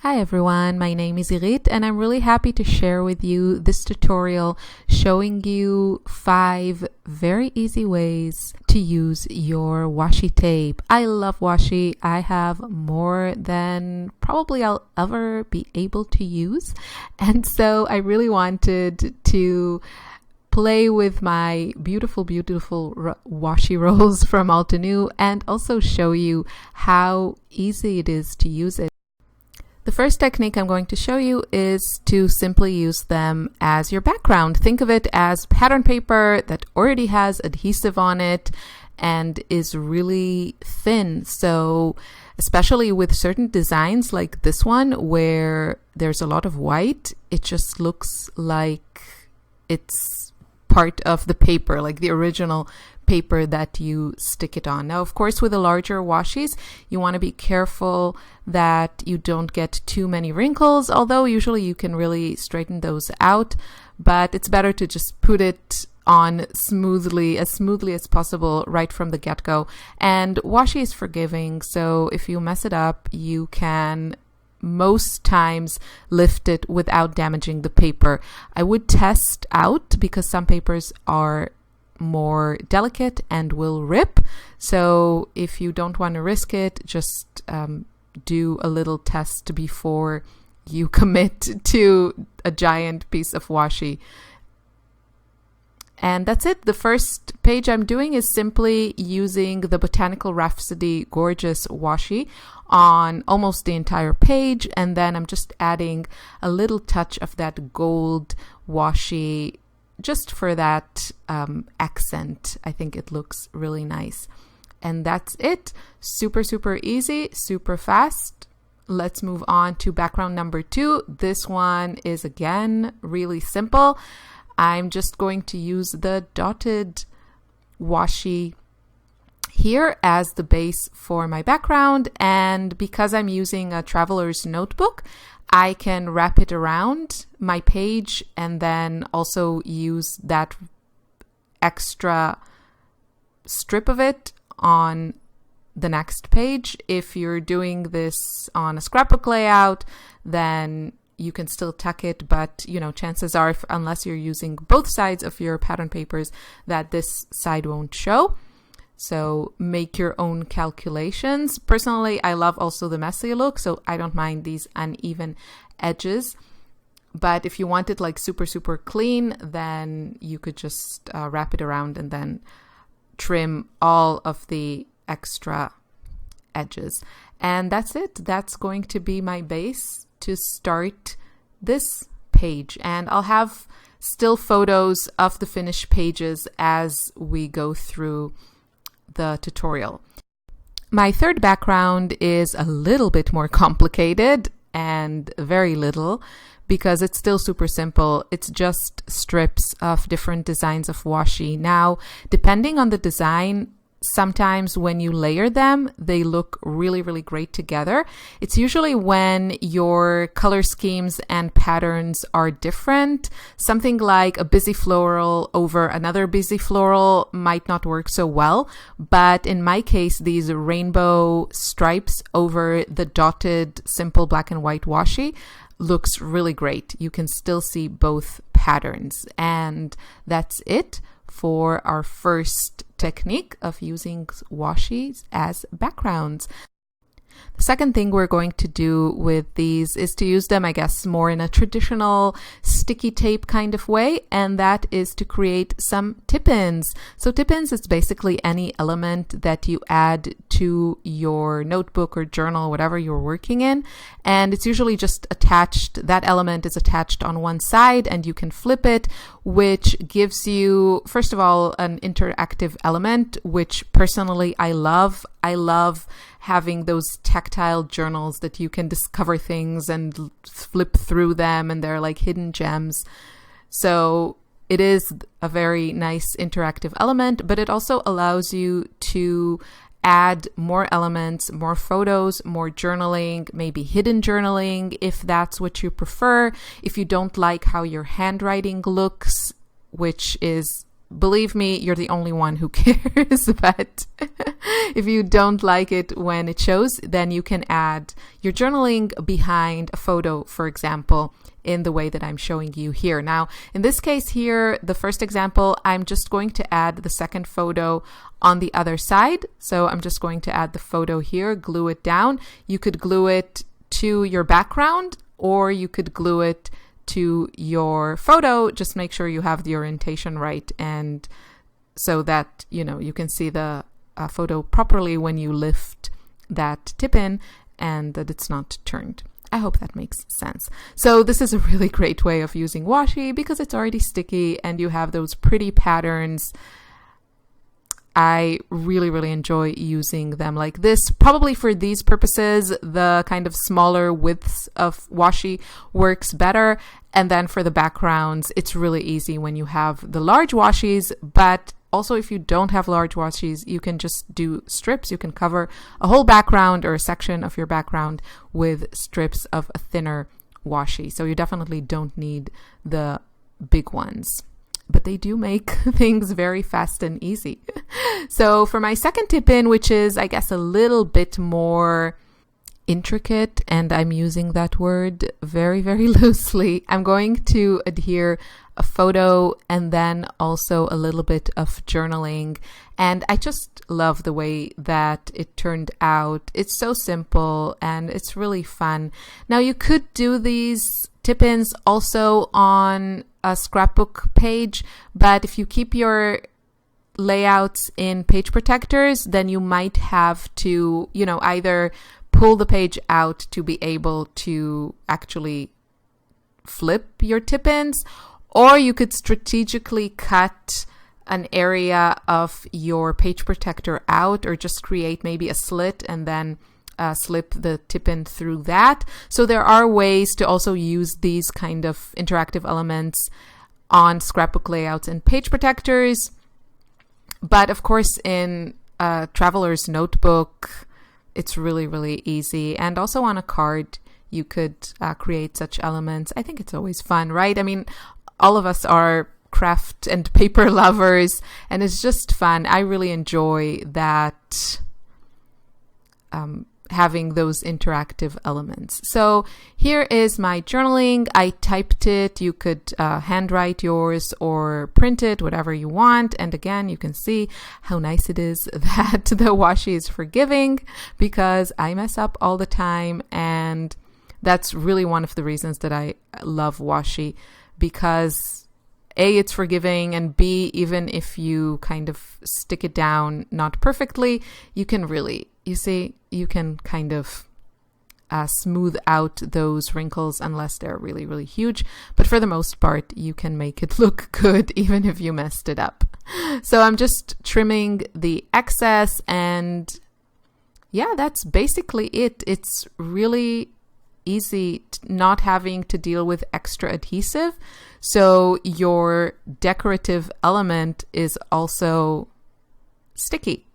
Hi everyone, my name is Irit and I'm really happy to share with you this tutorial showing you 5 very easy ways to use your washi tape. I love washi. I have more than probably I'll ever be able to use, and so I really wanted to play with my beautiful washi rolls from Altenew and also show you how easy it is to use it. The first technique I'm going to show you is to simply use them as your background. Think of it as pattern paper that already has adhesive on it and is really thin. So especially with certain designs like this one where there's a lot of white, it just looks like it's part of the paper, like the original paper that you stick it on. Now, of course, with the larger washis, you want to be careful that you don't get too many wrinkles, although usually you can really straighten those out, but it's better to just put it on smoothly as possible right from the get-go. And washi is forgiving, so if you mess it up, you can most times lift it without damaging the paper. I would test out because some papers are more delicate and will rip. So if you don't want to risk it, just do a little test before you commit to a giant piece of washi. And that's it. The first page I'm doing is simply using the Botanical Rhapsody Gorgeous washi on almost the entire page, and then I'm just adding a little touch of that gold washi just for that accent. I think it looks really nice. And that's it. Super easy, super fast. Let's move on to background number 2. This one is again really simple. I'm just going to use the dotted washi here as the base for my background, and because I'm using a traveler's notebook, I can wrap it around my page and then also use that extra strip of it on the next page. If you're doing this on a scrapbook layout, then you can still tuck it, but chances are, unless you're using both sides of your pattern papers, that this side won't show. So make your own calculations. Personally, I love also the messy look, so I don't mind these uneven edges. But if you want it like super clean, then you could just wrap it around and then trim all of the extra edges. And that's it. That's going to be my base to start this page. And I'll have still photos of the finished pages as we go through the tutorial. My third background is a little bit more complicated, and very little, because it's still super simple. It's just strips of different designs of washi. Now, depending on the design, sometimes when you layer them, they look really great together. It's usually when your color schemes and patterns are different. Something like a busy floral over another busy floral might not work so well, but in my case, these rainbow stripes over the dotted simple black and white washi looks really great. You can still see both patterns, and that's it for our first technique of using washis as backgrounds. The second thing we're going to do with these is to use them, I guess, more in a traditional sticky tape kind of way, and that is to create some tippins. So tippins is basically any element that you add to your notebook or journal, whatever you're working in, and it's usually just attached. That element is attached on one side and you can flip it, which gives you, first of all, an interactive element, which personally I love. I love having those tactile journals that you can discover things and flip through them, and they're like hidden gems. So it is a very nice interactive element, but it also allows you to add more elements, more photos, more journaling, maybe hidden journaling if that's what you prefer. If you don't like how your handwriting looks, which is believe me, you're the only one who cares. But if you don't like it when it shows, then you can add your journaling behind a photo, for example, in the way that I'm showing you here. Now, in this case here, the first example, I'm just going to add the second photo on the other side. So I'm just going to add the photo here, glue it down. You could glue it to your background, or you could glue it to your photo. Just make sure you have the orientation right, and so that, you know, you can see the photo properly when you lift that tip-in and that it's not turned. I hope that makes sense. So this is a really great way of using washi because it's already sticky and you have those pretty patterns. I really, really enjoy using them like this. Probably for these purposes, the kind of smaller widths of washi works better. And then for the backgrounds, it's really easy when you have the large washis, but also if you don't have large washis, you can just do strips. You can cover a whole background or a section of your background with strips of a thinner washi. So you definitely don't need the big ones, but they do make things very fast and easy. So for my second tip-in, which is, I guess, a little bit more intricate, and I'm using that word very, very loosely, I'm going to adhere a photo and then also a little bit of journaling. And I just love the way that it turned out. It's so simple and it's really fun. Now you could do these tip-ins also on a scrapbook page, but if you keep your layouts in page protectors, then you might have to, you know, either pull the page out to be able to actually flip your tip-ins, or you could strategically cut an area of your page protector out, or just create maybe a slit and then slip the tip-in through that. So there are ways to also use these kind of interactive elements on scrapbook layouts and page protectors. But of course, in a traveler's notebook, it's really, really easy. And also on a card, you could create such elements. I think it's always fun, right? I mean, all of us are craft and paper lovers, and it's just fun. I really enjoy that, having those interactive elements. So here is my journaling. I typed it. You could handwrite yours or print it, whatever you want. And again, you can see how nice it is that the washi is forgiving, because I mess up all the time. And that's really one of the reasons that I love washi, because A, it's forgiving, and B, even if you kind of stick it down not perfectly, you can really, you see, you can kind of smooth out those wrinkles unless they're really, really huge. But for the most part, you can make it look good even if you messed it up. So I'm just trimming the excess, and yeah, that's basically it. It's really easy not having to deal with extra adhesive. So your decorative element is also sticky.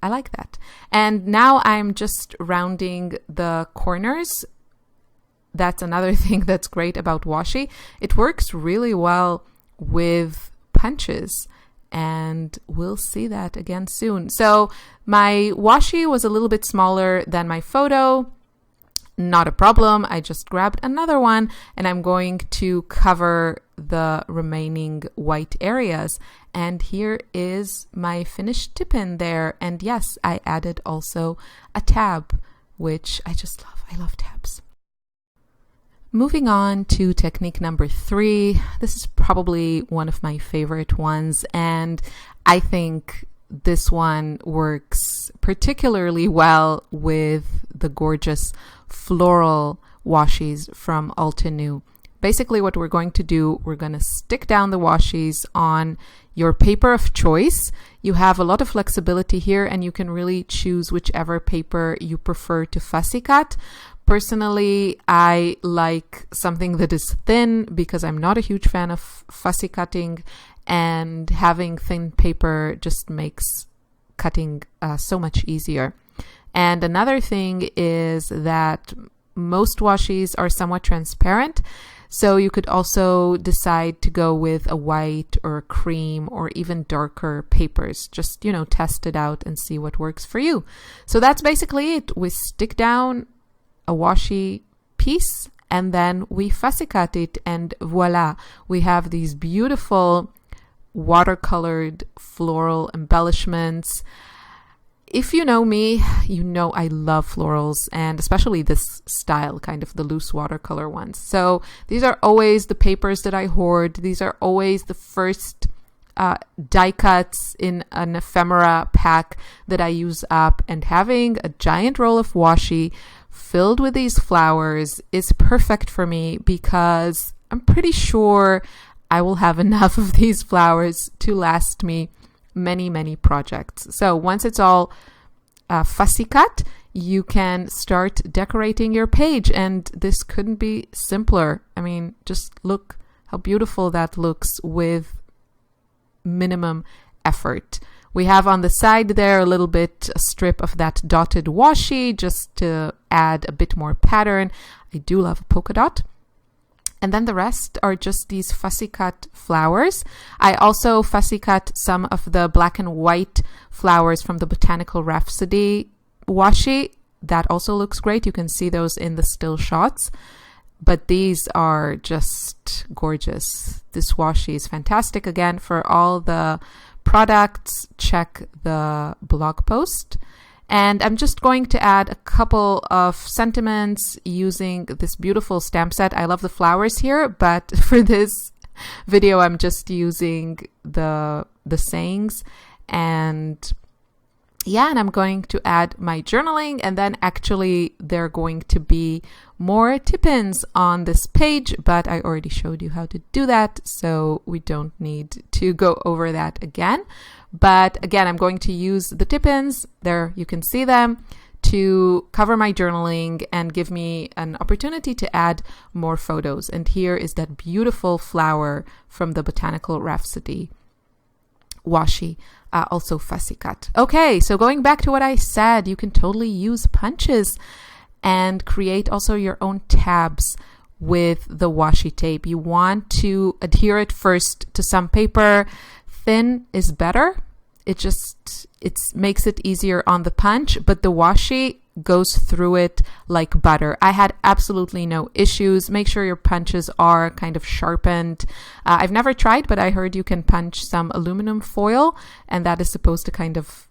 I like that. And now I'm just rounding the corners. That's another thing that's great about washi. It works really well with punches, and we'll see that again soon. So my washi was a little bit smaller than my photo. Not a problem. I just grabbed another one, and I'm going to cover the remaining white areas. And here is my finished tip-in there. And yes, I added also a tab, which I just love. I love tabs. Moving on to technique number 3. This is probably one of my favorite ones, and I think this one works particularly well with the gorgeous floral washis from Altenew. Basically what we're going to do, we're going to stick down the washis on your paper of choice. You have a lot of flexibility here, and you can really choose whichever paper you prefer to fussy cut. Personally, I like something that is thin because I'm not a huge fan of fussy cutting, and having thin paper just makes cutting so much easier. And another thing is that most washis are somewhat transparent. So you could also decide to go with a white or a cream or even darker papers. Just, test it out and see what works for you. So that's basically it. We stick down a washi piece and then we fussy cut it, and voila, we have these beautiful watercolored floral embellishments. If you know me, you know I love florals, and especially this style, kind of the loose watercolor ones. So these are always the papers that I hoard. These are always the first die cuts in an ephemera pack that I use up, and having a giant roll of washi filled with these flowers is perfect for me because I'm pretty sure I will have enough of these flowers to last me many, many projects. So once it's all fussy cut, you can start decorating your page, and this couldn't be simpler. I mean, just look how beautiful that looks with minimum effort. We have on the side there a strip of that dotted washi just to add a bit more pattern. I do love a polka dot. And then the rest are just these fussy cut flowers. I also fussy cut some of the black and white flowers from the Botanical Rhapsody washi. That also looks great. You can see those in the still shots. But these are just gorgeous. This washi is fantastic. Again, for all the products, check the blog post. And I'm just going to add a couple of sentiments using this beautiful stamp set. I love the flowers here, but for this video, I'm just using the sayings. And and I'm going to add my journaling, and then actually there are going to be more tippins on this page, but I already showed you how to do that, so we don't need to go over that again. But again, I'm going to use the tippins, there you can see them, to cover my journaling and give me an opportunity to add more photos. And here is that beautiful flower from the Botanical Rhapsody washi, also fussy cut. Okay, so going back to what I said, you can totally use punches and create also your own tabs with the washi tape. You want to adhere it first to some paper. Thin is better. It makes it easier on the punch, but the washi goes through it like butter. I had absolutely no issues. Make sure your punches are kind of sharpened. I've never tried, but I heard you can punch some aluminum foil, and that is supposed to kind of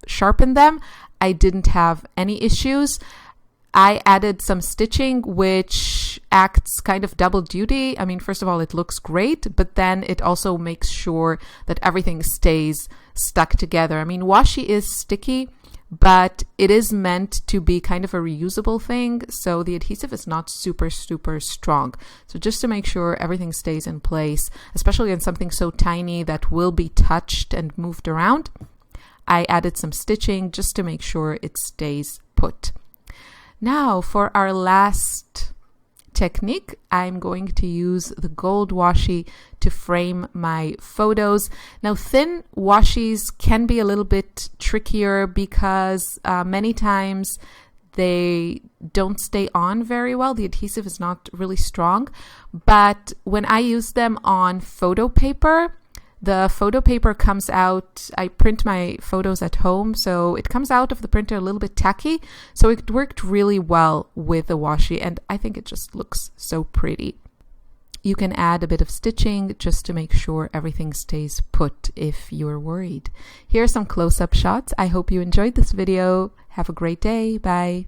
sharpen them. I didn't have any issues. I added some stitching, which acts kind of double duty. I mean, first of all, it looks great, but then it also makes sure that everything stays stuck together. I mean, washi is sticky, but it is meant to be kind of a reusable thing, so the adhesive is not super strong. So just to make sure everything stays in place, especially on something so tiny that will be touched and moved around, I added some stitching just to make sure it stays put. Now for our last technique, I'm going to use the gold washi to frame my photos. Now, thin washis can be a little bit trickier because many times they don't stay on very well. The adhesive is not really strong. But when I use them on photo paper, the photo paper comes out, I print my photos at home, so it comes out of the printer a little bit tacky. So it worked really well with the washi, and I think it just looks so pretty. You can add a bit of stitching just to make sure everything stays put if you're worried. Here are some close-up shots. I hope you enjoyed this video. Have a great day. Bye.